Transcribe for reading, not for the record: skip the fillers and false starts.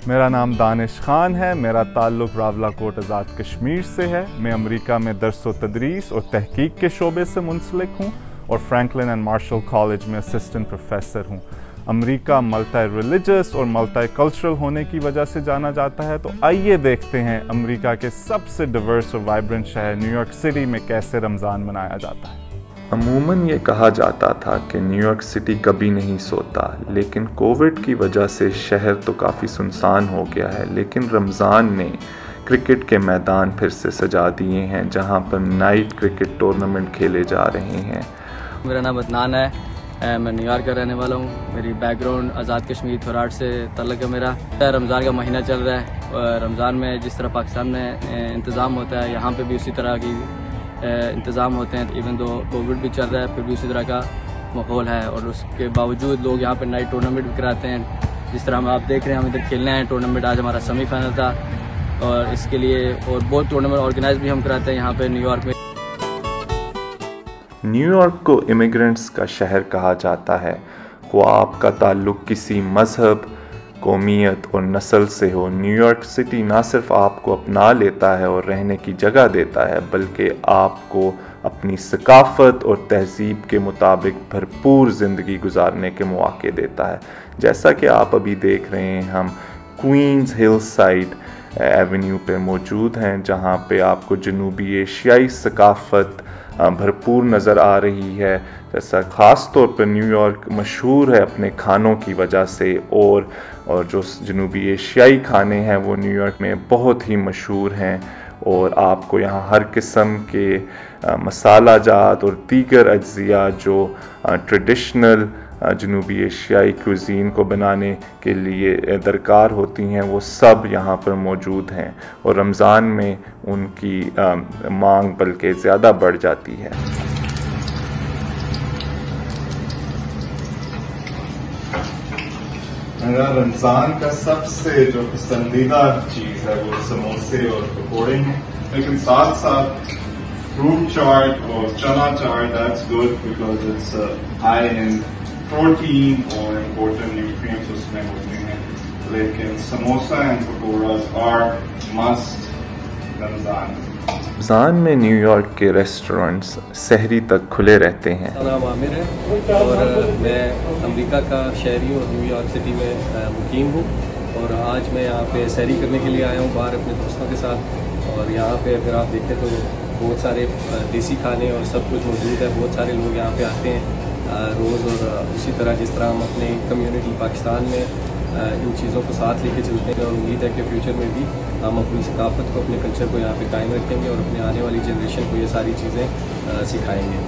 मेरा नाम दानिश खान है। मेरा ताल्लुक़ रावलाकोट आज़ाद कश्मीर से है। मैं अमेरिका में दर्स व तदरीस और तहकीक के शोबे से मुंसलिक हूँ और फ्रैंकलिन एंड मार्शल कॉलेज में असिस्टेंट प्रोफेसर हूँ। अमेरिका मल्टी रिलीजियस और मल्टी कल्चरल होने की वजह से जाना जाता है। तो आइए देखते हैं अमेरिका के सबसे डिवर्स और वाइब्रेंट शहर न्यूयॉर्क सिटी में कैसे रमज़ान मनाया जाता है। अमूमन ये कहा जाता था कि न्यूयॉर्क सिटी कभी नहीं सोता, लेकिन कोविड की वजह से शहर तो काफ़ी सुनसान हो गया है। लेकिन रमज़ान ने क्रिकेट के मैदान फिर से सजा दिए हैं, जहां पर नाइट क्रिकेट टूर्नामेंट खेले जा रहे हैं। मेरा नाम अदनान है, मैं न्यूयॉर्क का रहने वाला हूँ। मेरी बैकग्राउंड आज़ाद कश्मीर थोराट से ताल्लुक़ है मेरा। रमज़ान का महीना चल रहा है और रमज़ान में जिस तरह पाकिस्तान में इंतज़ाम होता है, यहाँ पे भी उसी तरह की इंतज़ाम होते हैं। इवन तो कोविड भी चल रहा है, फिर भी उसी तरह का माहौल है और उसके बावजूद लोग यहाँ पर नाइट टूर्नामेंट भी कराते हैं। जिस तरह हम आप देख रहे हैं, हम इधर खेलने आए टूर्नामेंट। आज हमारा सेमीफाइनल था और इसके लिए और बहुत टूर्नामेंट ऑर्गेनाइज भी हम कराते हैं यहाँ पे न्यूयॉर्क में। न्यूयॉर्क को इमिग्रेंट्स का शहर कहा जाता है। वो आपका ताल्लुक़ किसी मज़हब, कौमियत और नस्ल से हो, न्यूयॉर्क सिटी ना सिर्फ आपको अपना लेता है और रहने की जगह देता है, बल्कि आपको अपनी सकाफ़त और तहज़ीब के मुताबिक भरपूर ज़िंदगी गुजारने के मौके देता है। जैसा कि आप अभी देख रहे हैं, हम क्वींस हिलसाइड एवेन्यू पे मौजूद हैं, जहाँ पे आपको जनूबी एशियाई सकाफ़त भरपूर नज़र आ रही है। जैसा ख़ास तौर पर न्यूयॉर्क मशहूर है अपने खानों की वजह से, और जो जनूबी एशियाई खाने हैं वो न्यूयॉर्क में बहुत ही मशहूर हैं। और आपको यहाँ हर किस्म के मसाला जात और दीगर अज्जिया जो ट्रेडिशनल जनूबी एशियाई क्यूज़ीन को बनाने के लिए दरकार होती हैं, वो सब यहाँ पर मौजूद हैं और रमज़ान में उनकी मांग बल्कि ज़्यादा बढ़ जाती है। मेरा रमज़ान का सबसे जो पसंदीदा चीज़ है वो समोसे और पकौड़े हैं, लेकिन साथ साथ फ्रूट चाट और chana chaat, that's good because it's high in protein और इम्पोर्टेंट न्यूट्रिएंट्स उसमें होते हैं। लेकिन samosa and pakoras are must Ramzan में न्यूयॉर्क के रेस्टोरेंट्स सहरी तक खुले रहते हैं। मेरा नाम आमिर है और मैं अमेरिका का शहरी हूँ, न्यूयॉर्क सिटी में मुकीम हूँ। और आज मैं यहाँ पे सहरी करने के लिए आया हूँ बाहर अपने दोस्तों के साथ। और यहाँ पे अगर आप देखें तो बहुत सारे देसी खाने और सब कुछ मौजूद है। बहुत सारे लोग यहाँ पे आते हैं रोज़, और उसी तरह जिस तरह हम अपने कम्युनिटी पाकिस्तान में इन चीज़ों को साथ लेके चलते हैं। और उम्मीद है कि फ्यूचर में भी हम अपनी सकाफ़त को, अपने कल्चर को यहाँ पे कायम रखेंगे और अपने आने वाली जनरेशन को ये सारी चीज़ें सिखाएंगे।